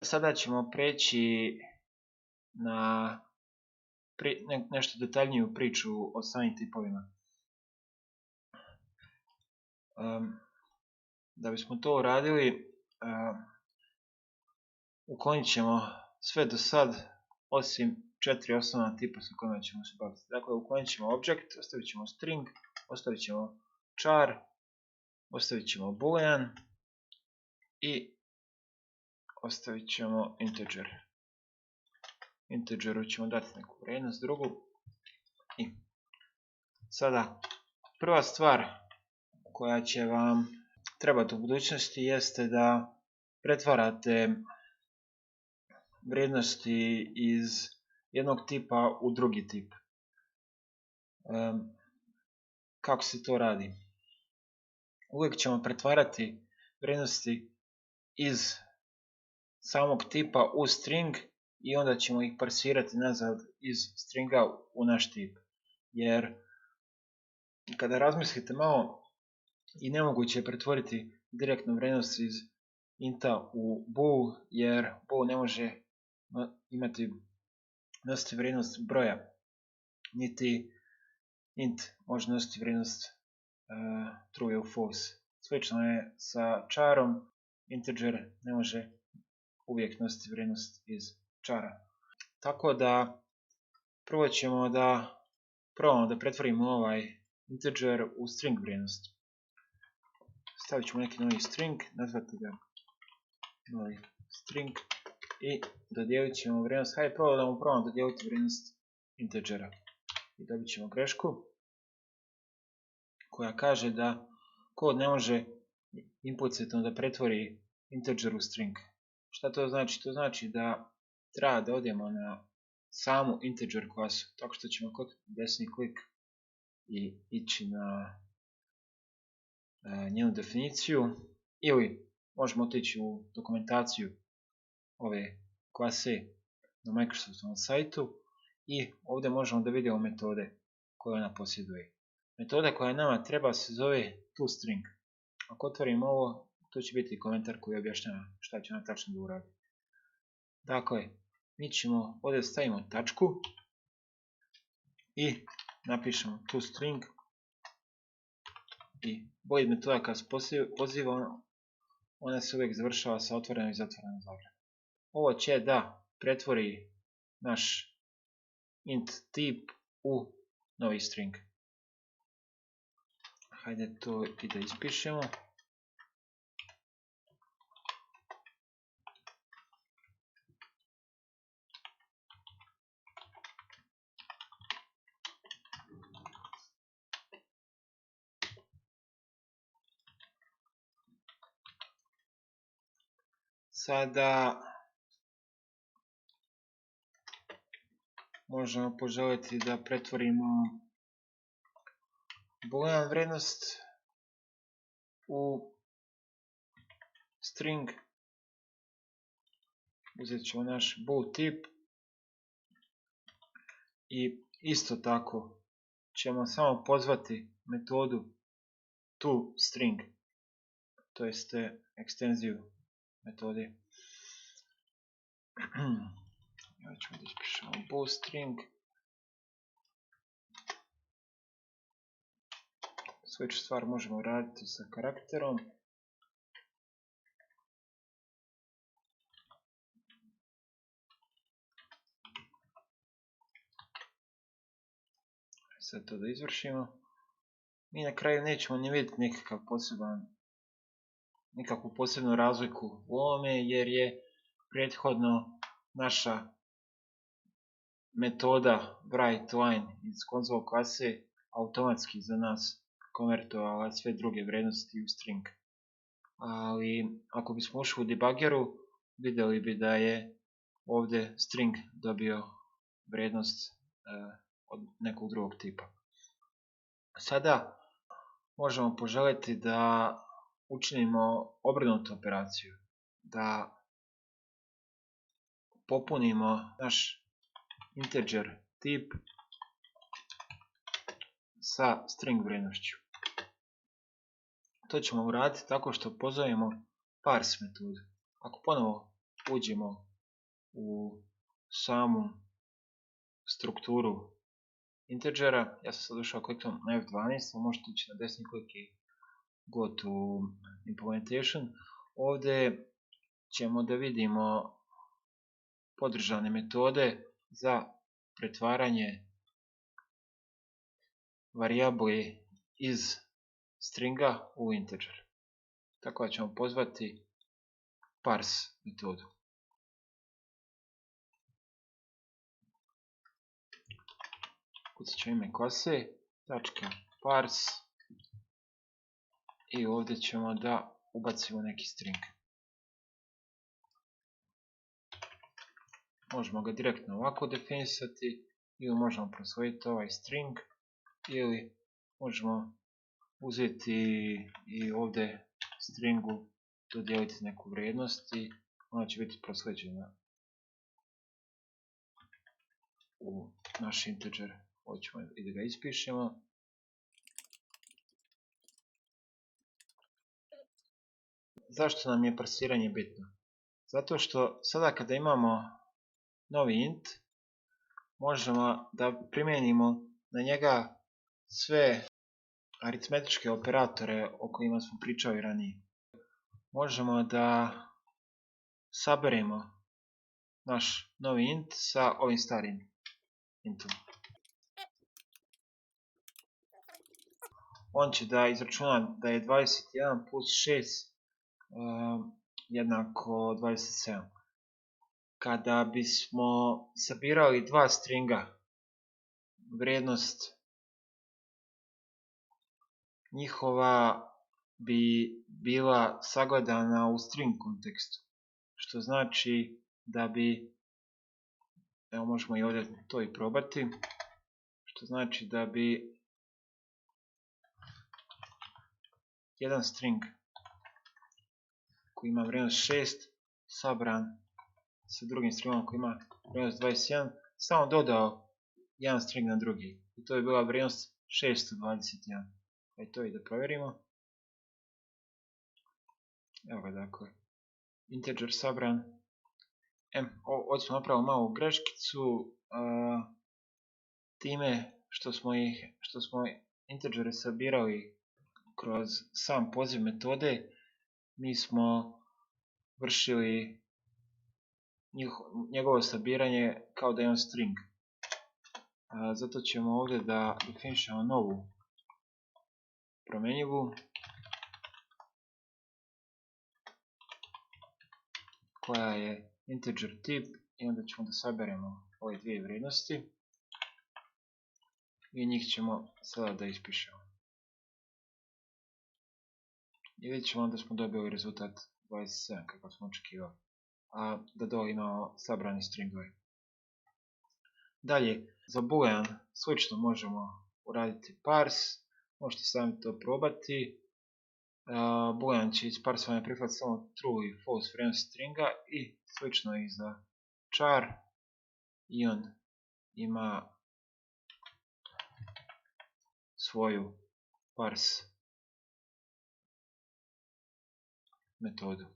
Sada ćemo preći na nešto detaljniju priču o samim tipovima. Da bismo to uradili, uklonit ćemo sve do sad, osim 4 osnovna tipa sa kojima ćemo se baviti. Dakle, uklonit ćemo object, ostavit ćemo string, ostavit ćemo char, ostavit ćemo boolean i ostavit ćemo integer. Integeru ćemo dati neku vrijednost drugu. I sada, prva stvar koja će vam trebati u budućnosti jeste da pretvarate vrijednosti iz jednog tipa u drugi tip. Kako se to radi? Uvijek ćemo pretvarati vrijednosti iz samog tipa u string i onda ćemo ih parsirati nazad iz stringa u naš tip. Jer kada razmislite malo, i nemoguće je pretvoriti direktnu vrijednost iz inta u bool, jer bool ne može nositi vrijednost broja, niti int može nositi vrijednost true ili false. Slično je sa charom, integer ne može uvijek nositi vrijednost iz chara. Tako da prvo ćemo da probamo da pretvorimo ovaj integer u string vrijednost. Stavit ćemo neki novi string, nazvati ga novi string i dodijelit ćemo vrijednost. Hajde probamo dodijeliti vrijednost integera. I dobit ćemo grešku koja kaže da kod ne može implicitno da pretvori integer u string. Šta to znači? To znači da treba da odemo na samu integer klasu, tako što ćemo kod desni klik i ići na njenu definiciju, ili možemo otići u dokumentaciju ove klase na Microsoftovom sajtu i ovdje možemo da vidimo metode koje ona posjeduje. Metoda koja nama treba se zove toString. Ako otvorimo ovo, to će biti komentar koji objašnjava šta će ona tačno da uradi. Dakle, mi ćemo ovdje stavimo tačku i napišemo toString i bolje metoda kada se poziva, ona se uvijek završava sa otvorenom i zatvorenom zagradom. Ovo će da pretvori naš int tip u novi string. Hajde to i da ispišemo. Sada možemo poželjeti da pretvorimo boolean vrijednost u string. Uzet ćemo naš bool tip i isto tako ćemo samo pozvati metodu toString, to jeste ekstenziju metode. Ja ćemo da ispišemo boolString. Sličnu stvar možemo raditi sa karakterom. Sad to da izvršimo. Mi na kraju nećemo ni vidjeti nikakvu posebnu razliku u ovome, jer je prethodno naša metoda WriteLine iz console klase automatski za nas konvertovala sve druge vrijednosti u string. Ali ako bismo ušli u debuggeru, vidjeli bi da je ovdje string dobio vrijednost od nekog drugog tipa. Sada možemo poželjeti da učinimo obrnutu operaciju, da popunimo naš integer tip sa string vrijednošću. To ćemo uraditi tako što pozovemo parse metodu. Ako ponovo uđemo u samu strukturu integera. Ja sam sad došao klikom na F12, možete ići na desni klik i go to implementation. Ovdje ćemo da vidimo podržane metode za pretvaranje varijabli iz stringa u integer. Tako da ćemo pozvati parse metodu. Kucat ćemo ime klase, .parse i ovdje ćemo da ubacimo neki string. Možemo ga direktno ovako definisati ili možemo prosvojiti ovaj string ili možemo uzeti i ovdje stringu dodijeliti neku vrijednost i ona će biti proslijeđena u naš integer. Hoćemo i da ga ispišemo. Zašto nam je parsiranje bitno? Zato što sada kada imamo novi int, možemo da primijenimo na njega sve aritmetičke operatore o kojima smo pričali ranije. Možemo da saberemo naš novi int sa ovim starim intom. On će da izračuna da je 21 plus 6 jednako 27. Kada bismo sabirali dva stringa, vrijednost njihova bi bila sagledana u string kontekstu. Što znači da bi, evo možemo i ovdje to i probati, što znači da bi jedan string koji ima vrijednost 6 sabran sa drugim stringom koji ima vrijednost 21, samo dodao jedan string na drugi. I to je bila vrijednost 621. Ajde to i da provjerimo. Evo ga dakle. Integer sabran. Ovdje smo napravili malu greškicu. Time što smo integere sabirali kroz sam poziv metode, mi smo vršili njegovo sabiranje kao da je on string. Zato ćemo ovdje da definišemo novu promjenjivu koja je integer tip i onda ćemo da saberemo ove dvije vrijednosti i njih ćemo sada da ispišemo. I vidjet ćemo da smo dobili rezultat 27 kako smo očekivali, a da dole imamo sabrani stringove. Dalje, za boolean slično možemo uraditi parse, možete sami to probati. Boolean će iz parsovanja prihvatiti samo true i false vrijednost stringa i slično i za char, i on ima svoju parse metodu.